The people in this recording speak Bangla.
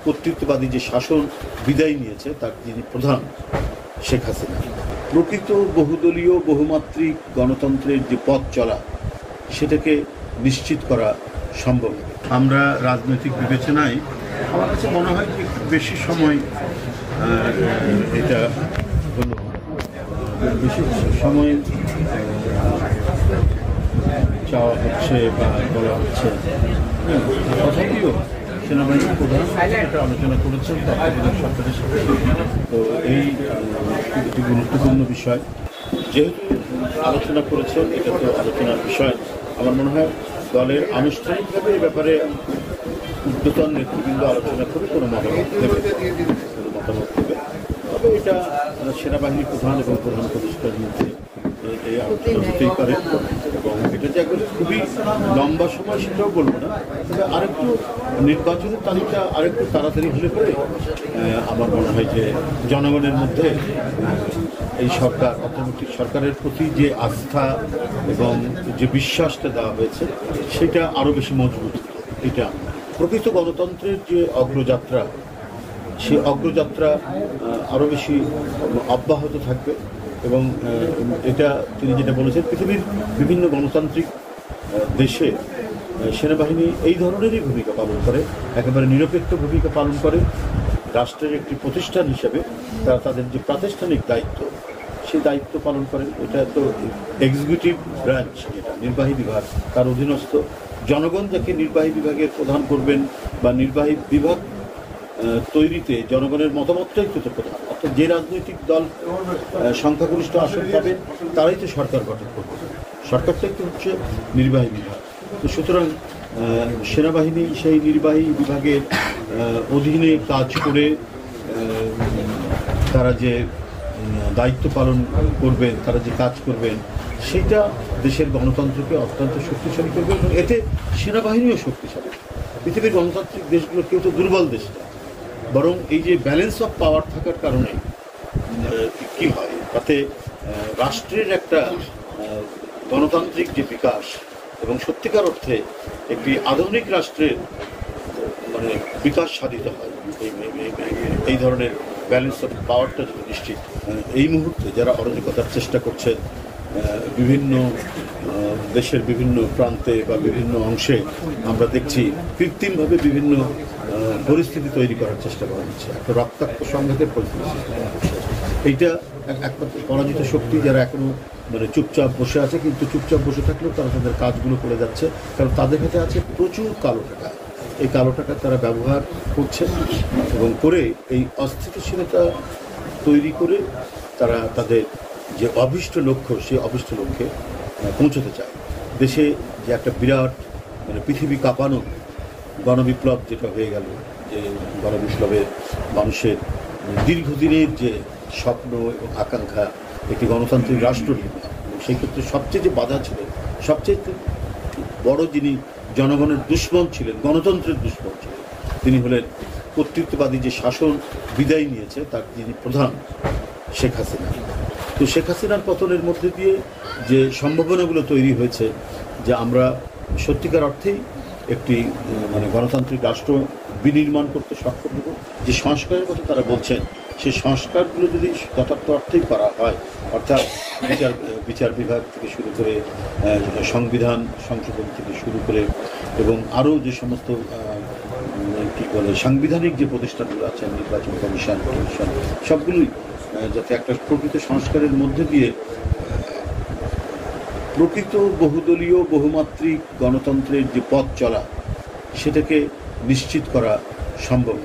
কর্তৃত্ববাদী যে শাসন বিদায় নিয়েছে তার যিনি প্রধান শেখ হাসিনা, প্রকৃত বহুদলীয় বহুমাত্রিক গণতন্ত্রের যে পথ চলা সেটাকে নিশ্চিত করা সম্ভব। আমরা রাজনৈতিক বিবেচনায় আমার কাছে মনে হয় যে একটু বেশি সময় এটা হলো, বেশি সময় চাওয়া হচ্ছে বা বলা হচ্ছে। তথাপিও সেনাবাহিনীর প্রধান এটা আলোচনা করেছেন তত্ত্বাবধায়ক সরকারের সাথে। তো এই একটি গুরুত্বপূর্ণ বিষয়, যেহেতু আলোচনা করেছেন, এটা তো আলোচনার বিষয়। আমার মনে হয় দলের আনুষ্ঠানিকভাবে এই ব্যাপারে ঊর্ধ্বতন নেতৃবৃন্দ আলোচনা করে কোনো মতামত দেবে। তবে এটা সেনাবাহিনীর প্রধান এবং প্রধান উপদেষ্টার মধ্যে এই আলোচনা হতেই পারে, এবং এটা যে একবার খুবই লম্বা সময় সেটাও বলবো না। তবে আরেকটু নির্বাচনের তালিকা আরেকটু তাড়াতাড়ি হলে পরে আমার মনে হয় যে জনগণের মধ্যে এই সরকার, অন্তর্বর্তী সরকারের প্রতি যে আস্থা এবং যে বিশ্বাসটা দেওয়া হয়েছে সেটা আরও বেশি মজবুত। এটা প্রকৃত গণতন্ত্রের যে অগ্রযাত্রা, সেই অগ্রযাত্রা আরও বেশি অব্যাহত থাকবে। এবং এটা তিনি যেটা বলেছেন, পৃথিবীর বিভিন্ন গণতান্ত্রিক দেশে সেনাবাহিনী এই ধরনেরই ভূমিকা পালন করে, একেবারে নিরপেক্ষ ভূমিকা পালন করে। রাষ্ট্রের একটি প্রতিষ্ঠান হিসেবে তারা তাদের যে প্রাতিষ্ঠানিক দায়িত্ব, সেই দায়িত্ব পালন করে। এটা তো এক্সিকিউটিভ ব্রাঞ্চ, যেটা নির্বাহী বিভাগ, তার অধীনস্থ। জনগণ যাকে নির্বাহী বিভাগের প্রধান করবেন বা নির্বাহী বিভাগ তৈরিতে জনগণের মতামতটাই তো প্রধান। অর্থাৎ যে রাজনৈতিক দল সংখ্যাগরিষ্ঠ আসন পাবে তারাই তো সরকার গঠন করবে। সরকারটাই তো হচ্ছে নির্বাহী বিভাগ। তো সুতরাং সেনাবাহিনী সেই নির্বাহী বিভাগের অধীনে কাজ করে তারা যে দায়িত্ব পালন করবেন, তারা যে কাজ করবেন, সেটা দেশের গণতন্ত্রকে অত্যন্ত শক্তিশালী করবে এবং এতে সেনাবাহিনীও শক্তিশালী। পৃথিবীর গণতান্ত্রিক দেশগুলো কেউ তো দুর্বল দেশ না, বরং এই যে ব্যালেন্স অফ পাওয়ার থাকার কারণে কি হয়, তাতে রাষ্ট্রের একটা গণতান্ত্রিক যে বিকাশ এবং সত্যিকার অর্থে একটি আধুনিক রাষ্ট্রের মানে বিকাশ সাধিত হয় এই ধরনের ব্যালেন্স অফ পাওয়ারটা যদি নিশ্চিত। এই মুহূর্তে যারা অরাজকতার চেষ্টা করছে বিভিন্ন দেশের বিভিন্ন প্রান্তে বা বিভিন্ন অংশে, আমরা দেখছি কৃত্রিমভাবে বিভিন্ন পরিস্থিতি তৈরি করার চেষ্টা করা হচ্ছে, একটা রক্তাক্ত সংঘাতের পরিস্থিতি সৃষ্টি করা হচ্ছে। এইটা একমাত্র পরাজিত শক্তি যারা এখনো মানে চুপচাপ বসে আছে, কিন্তু চুপচাপ বসে থাকলেও তারা তাদের কাজগুলো করে যাচ্ছে, কারণ তাদের কাছে আছে প্রচুর কালো টাকা। এই কালো টাকা তারা ব্যবহার করছে এবং করে এই অস্থিতিশীলতা তৈরি করে তারা তাদের যে অভীষ্ট লক্ষ্য, সেই অভীষ্ট লক্ষ্যে পৌঁছতে চায়। দেশে যে একটা বিরাট মানে পৃথিবী কাঁপানো গণবিপ্লব যেটা হয়ে গেল, যে গণবিপ্লবের মানুষের দীর্ঘদিনের যে স্বপ্ন এবং আকাঙ্ক্ষা একটি গণতান্ত্রিক রাষ্ট্র নির্মাণ, সেই ক্ষেত্রে সবচেয়ে যে বাধা ছিল, সবচেয়ে বড় যিনি জনগণের দুশ্মন ছিলেন, গণতন্ত্রের দুশ্মন ছিলেন, তিনি হলেন কর্তৃত্ববাদী যে শাসন বিদায় নিয়েছে তার যিনি প্রধান শেখ হাসিনা। তো শেখ হাসিনার পতনের মধ্যে দিয়ে যে সম্ভাবনাগুলো তৈরি হয়েছে যে আমরা সত্যিকার অর্থেই একটি মানে গণতান্ত্রিক রাষ্ট্র বিনির্মাণ করতে সক্ষম হব। যে সংস্কারের কথা তারা বলছেন, সেই সংস্কারগুলো যদি যথার্থ অর্থেই করা হয়, অর্থাৎ বিচার বিভাগ থেকে শুরু করে সংবিধান সংশোধন থেকে শুরু করে এবং আরও যে সমস্ত কী বলে সাংবিধানিক যে প্রতিষ্ঠানগুলো আছে, নির্বাচন কমিশন, সবগুলোই যাতে একটা প্রকৃত সংস্কারের মধ্যে দিয়ে প্রকৃত বহুদলীয় বহুমাত্রিক গণতন্ত্রের যে পথ চলা সেটাকে নিশ্চিত করা সম্ভব।